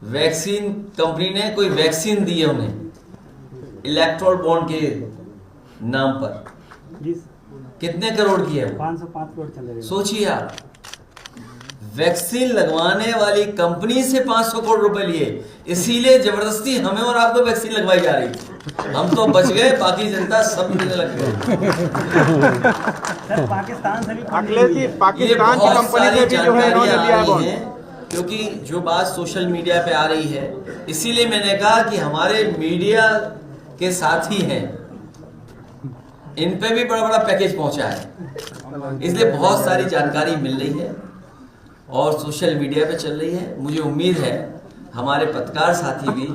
Vaccine company ने कोई vaccine दी है उन्हें इलेक्ट्रोल बॉन्ड के नाम पर। कितने करोड़ की है वो? 505 करोड़ चले गए। सोचिए आप, वैक्सीन लगवाने वाली कंपनी से 500 करोड़ रुपए लिए, इसीलिए जबरदस्ती हमें और आपको वैक्सीन लगवाई जा रही थी। हम तो बच गए, बाकी जनता सब मिलने लग गए। सर पाकिस्तान से भी पाकिस्तान की कंपनी से भी जो है इन्होंने लिया है, क्योंकि जो बात सोशल मीडिया पे आ रही है, इसीलिए मैंने कहा कि हमारे मीडिया के साथी हैं, इन पे भी बड़ा बड़ा पैकेज पहुंचा है, इसलिए बहुत सारी जानकारी मिल रही है और सोशल मीडिया पे चल रही है। मुझे उम्मीद है हमारे पत्रकार साथी भी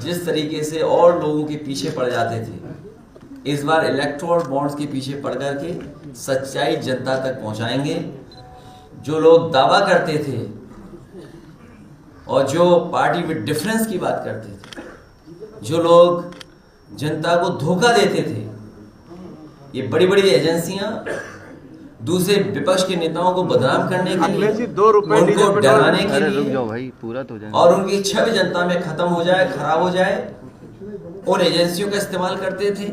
जिस तरीके से और लोगों के पीछे पड़ जाते थे, इस बार इलेक्टोरल बॉन्ड्स के पीछे पड़ करके सच्चाई जनता तक पहुंचाएंगे। जो लोग दावा करते थे और जो पार्टी विद डिफरेंस की बात करते थे, जो लोग जनता को धोखा देते थे, ये बड़ी बड़ी एजेंसियां दूसरे विपक्ष के नेताओं को बदनाम करने के लिए, उनको डराने के लिए और उनकी छवि जनता में खत्म हो जाए, खराब हो जाए, उन एजेंसियों का इस्तेमाल करते थे।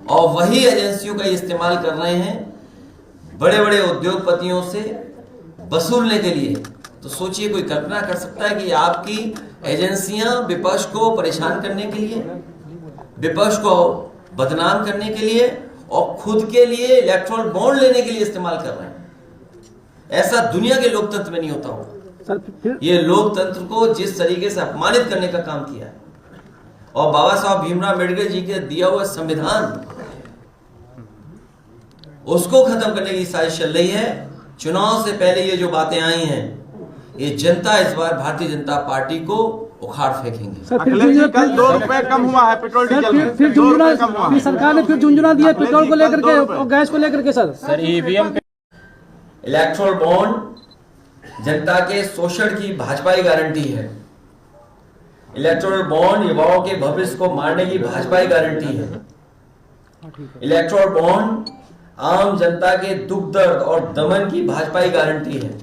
और वही एजेंसियों का इस्तेमाल कर रहे हैं बड़े बड़े उद्योगपतियों से वसूलने के लिए। तो सोचिए, कोई कल्पना कर सकता है कि आपकी एजेंसियां विपक्ष को परेशान करने के लिए, विपक्ष को बदनाम करने के लिए और खुद के लिए इलेक्ट्रल बॉन्ड लेने के लिए इस्तेमाल कर रहे हैं? ऐसा दुनिया के लोकतंत्र में नहीं होता होगा। ये लोकतंत्र को जिस तरीके से अपमानित करने का काम किया है, और बाबा साहब भीमराव अम्बेडकर जी के दिया हुआ संविधान, उसको खत्म करने की साजिश चल रही है। चुनाव से पहले ये जो बातें आई हैं, ये जनता इस बार भारतीय जनता पार्टी को उखाड़ फेंकेंगे। कल 2 रुपए कम हुआ है पेट्रोल डीजल में, फिर झुंझुना सरकार ने फिर झुंझुना दिया पेट्रोल को लेकर के और गैस को लेकर के। सर ईवीएम इलेक्ट्रोल बॉन्ड जनता के शोषण की भाजपाई गारंटी है। इलेक्ट्रोल बॉन्ड युवाओं के भविष्य को मारने की भाजपाई गारंटी है। इलेक्ट्रोल बॉन्ड आम जनता के दुख दर्द और दमन की भाजपाई गारंटी है।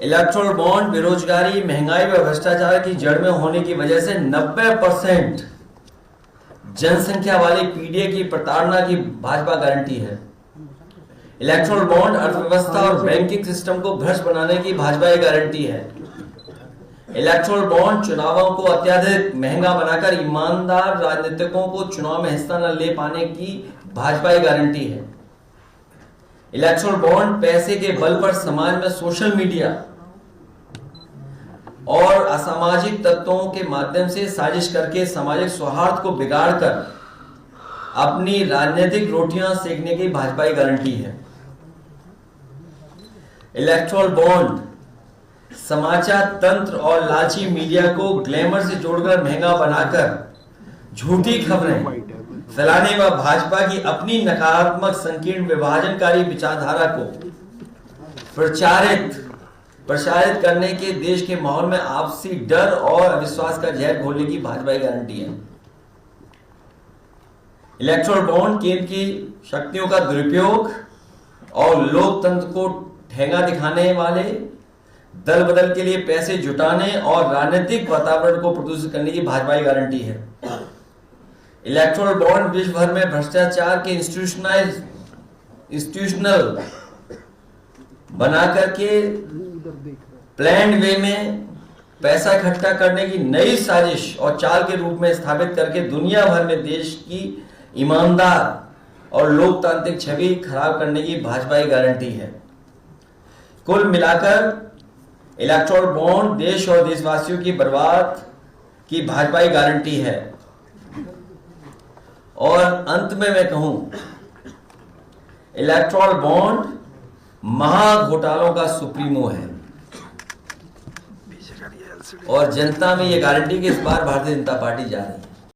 इलेक्ट्रोल बॉन्ड बेरोजगारी, महंगाई व भ्रष्टाचार की जड़ में होने की वजह से 90% जनसंख्या वाली पीढ़ी की प्रताड़ना की भाजपा गारंटी है। इलेक्ट्रोल बॉन्ड अर्थव्यवस्था और बैंकिंग सिस्टम को भ्रष्ट बनाने की भाजपा गारंटी है। इलेक्ट्रोल बॉन्ड चुनावों को अत्यधिक महंगा बनाकर ईमानदार राजनीतिकों को चुनाव में हिस्सा न ले पाने की भाजपा गारंटी है। इलेक्ट्रोल बॉन्ड पैसे के बल पर समाज में सोशल मीडिया और असामाजिक तत्वों के माध्यम से साजिश करके सामाजिक सौहार्द को बिगाड़कर अपनी राजनीतिक रोटियां सेकने की भाजपाई गारंटी है। इलेक्ट्रोल बॉन्ड समाचार तंत्र और लालची मीडिया को ग्लैमर से जोड़कर महंगा बनाकर झूठी खबरें फैलाने व भाजपा की अपनी नकारात्मक संकीर्ण विभाजनकारी विचारधारा को प्रसारित करने के देश के माहौल में आपसी डर और अविश्वास का जहर घोलने की भाजपा की गारंटी है। इलेक्ट्रोल बॉन्ड केंद्र की शक्तियों का दुरुपयोग और लोकतंत्र को ठेंगा दिखाने वाले, दल बदल के लिए पैसे जुटाने और राजनीतिक वातावरण को प्रदूषित करने की भाजपा की गारंटी है। इलेक्ट्रोल बॉन्ड विश्व भर में भ्रष्टाचार के इंस्टीट्यूशनल बना करके प्लान्ड वे में पैसा इकट्ठा करने की नई साजिश और चाल के रूप में स्थापित करके दुनिया भर में देश की ईमानदार और लोकतांत्रिक छवि खराब करने की भाजपा की गारंटी है। कुल मिलाकर इलेक्ट्रोल बॉन्ड देश और देशवासियों की बर्बाद की भाजपा की गारंटी है। और अंत में मैं कहूं, इलेक्ट्रोल बॉन्ड महाघोटालों का सुप्रीमो है और जनता में यह गारंटी कि इस बार भारतीय जनता पार्टी जा रही है।